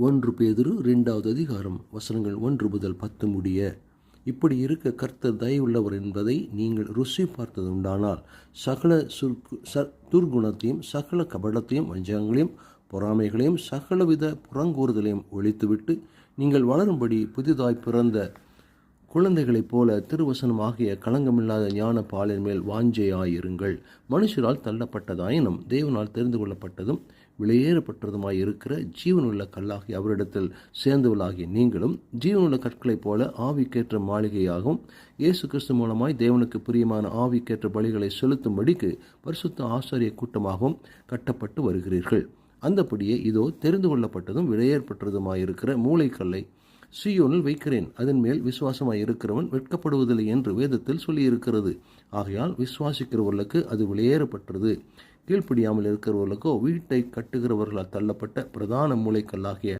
1 பேதுரு 2வது அதிகாரம் வசனங்கள் 1 முதல் 10 முடிய. இப்படி இருக்க கர்த்தர் தயவுள்ளவர் என்பதை நீங்கள் ருசி பார்த்தது உண்டானால் சகல துர்குணத்தையும் சகல கபடத்தையும் வஞ்சகங்களையும் பொறாமைகளையும் சகலவித புறங்கூறுதலையும் ஒழித்துவிட்டு நீங்கள் வளரும்படி புதிதாய் பிறந்த குழந்தைகளைப் போல திருவசனம் ஆகிய களங்கமில்லாத ஞான பாலின் மேல் வாஞ்சையாயிருங்கள். மனுஷரால் தள்ளப்பட்டதாயினும் தேவனால் தெரிந்து கொள்ளப்பட்டதும் விலையேறப்பட்டதுமாய் இருக்கிற ஜீவனுள்ள கல்லாகி அவரிடத்தில் சேர்ந்தவளாகிய நீங்களும் ஜீவனுள்ள கற்களைப் போல ஆவிக்கேற்ற மாளிகையாகவும் இயேசு கிறிஸ்து மூலமாய் தேவனுக்கு பிரியமான ஆவிக்கேற்ற பலிகளை செலுத்தும்படிக்கு பரிசுத்த ஆசாரிய கூட்டமாகவும் கட்டப்பட்டு வருகிறீர்கள். அந்தபடியே இதோ தெரிந்து கொள்ளப்பட்டதும் விலையேற்பட்டதுமாயிருக்கிற மூளைக்கல்லை சீயோனில் வைக்கிறேன், அதன் மேல் விசுவாசமாய் இருக்கிறவன் வெட்கப்படுவதில்லை என்று வேதத்தில் சொல்லியிருக்கிறது. ஆகையால் விசுவாசிக்கிறவர்களுக்கு அது விலையேறப்பட்டது. கீழ்ப்படியாமல் இருக்கிறவர்களுக்கோ வீட்டை கட்டுகிறவர்களால் தள்ளப்பட்ட பிரதான மூளைக்கல்லாகிய